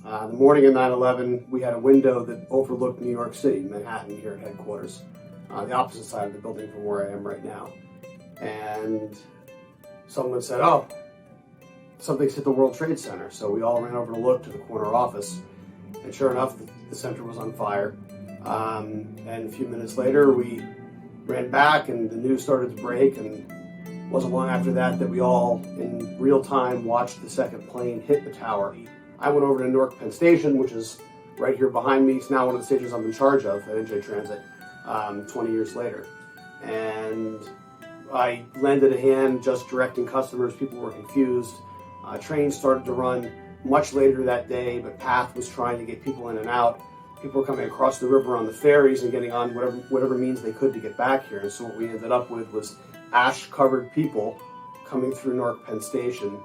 The morning of 9/11, we had a window that overlooked New York City, Manhattan, here at headquarters, the opposite side of the building from where I am right now. And someone said, oh, something's hit the World Trade Center. So we all ran over to look to the corner office, and sure enough, the center was on fire. And a few minutes later, we ran back and the news started to break, and it wasn't long after that we all, in real time, watched the second plane hit the tower. I went over to Newark Penn Station, which is right here behind me. It's now one of the stations I'm in charge of at NJ Transit 20 years later. And I lended a hand just directing customers. People were confused. Trains started to run much later that day, but PATH was trying to get people in and out. People were coming across the river on the ferries and getting on whatever means they could to get back here. And so what we ended up with was ash-covered people coming through Newark Penn Station.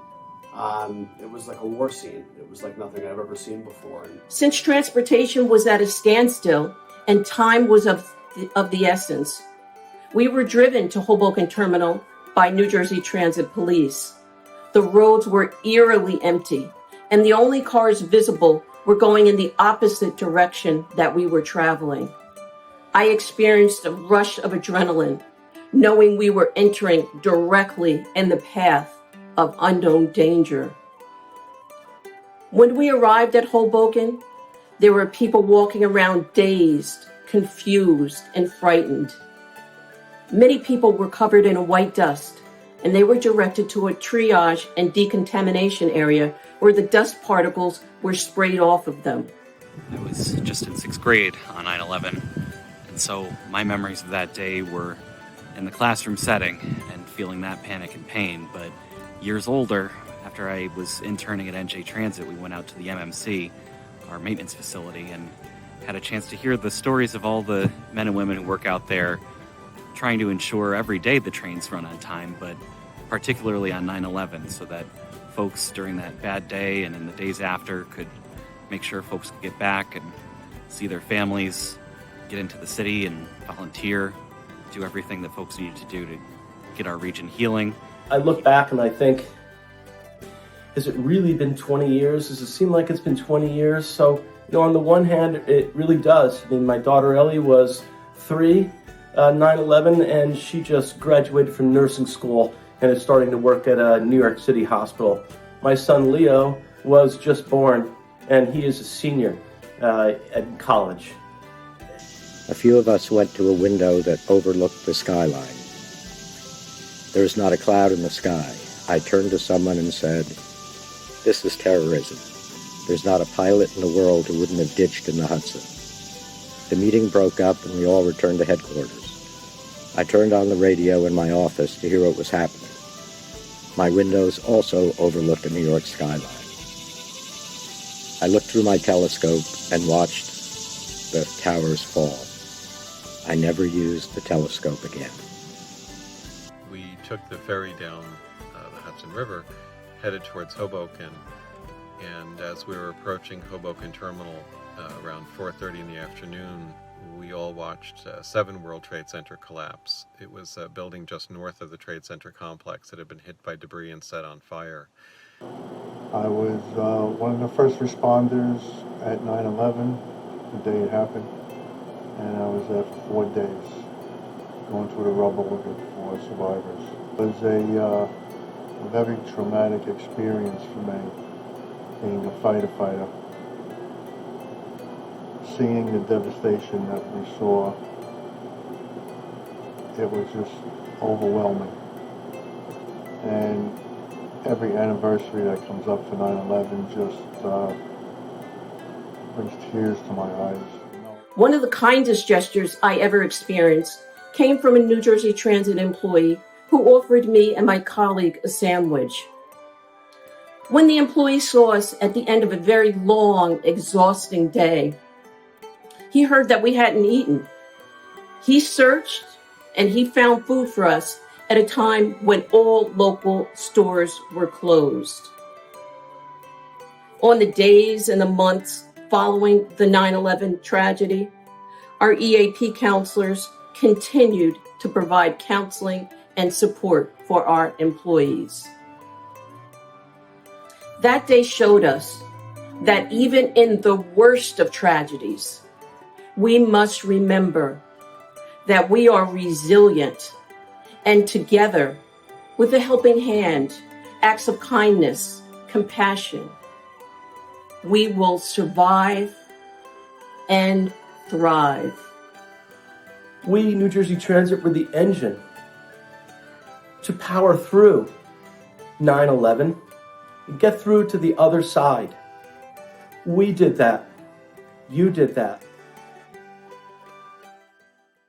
It was like a war scene. It was like nothing I've ever seen before. Since transportation was at a standstill and time was of the essence, we were driven to Hoboken Terminal by New Jersey Transit Police. The roads were eerily empty, and the only cars visible were going in the opposite direction that we were traveling. I experienced a rush of adrenaline, knowing we were entering directly in the path of unknown danger. When we arrived at Hoboken, there were people walking around dazed, confused, and frightened. Many people were covered in white dust, and they were directed to a triage and decontamination area where the dust particles were sprayed off of them. I was just in 6th grade on 9/11, and so my memories of that day were in the classroom setting and feeling that panic and pain. But years older, after I was interning at NJ Transit, we went out to the MMC, our maintenance facility, and had a chance to hear the stories of all the men and women who work out there trying to ensure every day the trains run on time, but particularly on 9/11, so that folks during that bad day and in the days after could make sure folks could get back and see their families, get into the city and volunteer, do everything that folks needed to do to get our region healing. I look back and I think, has it really been 20 years? Does it seem like it's been 20 years? So, on the one hand, it really does. I mean, my daughter Ellie was 3, 9/11, and she just graduated from nursing school and is starting to work at a New York City hospital. My son Leo was just born, and he is a senior at college. A few of us went to a window that overlooked the skyline. There was not a cloud in the sky. I turned to someone and said, "This is terrorism. There's not a pilot in the world who wouldn't have ditched in the Hudson." The meeting broke up and we all returned to headquarters. I turned on the radio in my office to hear what was happening. My windows also overlooked a New York skyline. I looked through my telescope and watched the towers fall. I never used the telescope again. We took the ferry down the Hudson River, headed towards Hoboken, and as we were approaching Hoboken Terminal around 4:30 in the afternoon, we all watched 7 World Trade Center collapse. It was a building just north of the Trade Center complex that had been hit by debris and set on fire. I was one of the first responders at 9/11, the day it happened, and I was there for 4 days, going through the rubble looking for survivors. It was a very traumatic experience for me, being a fighter. Seeing the devastation that we saw, it was just overwhelming. And every anniversary that comes up for 9/11 just brings tears to my eyes. One of the kindest gestures I ever experienced came from a New Jersey Transit employee who offered me and my colleague a sandwich. When the employee saw us at the end of a very long, exhausting day, he heard that we hadn't eaten. He searched and he found food for us at a time when all local stores were closed. On the days and the months following the 9/11 tragedy, our EAP counselors continued to provide counseling and support for our employees. That day showed us that even in the worst of tragedies, we must remember that we are resilient, and together, with a helping hand, acts of kindness, compassion, we will survive and thrive. We, New Jersey Transit, were the engine to power through 9/11 and get through to the other side. We did that. You did that.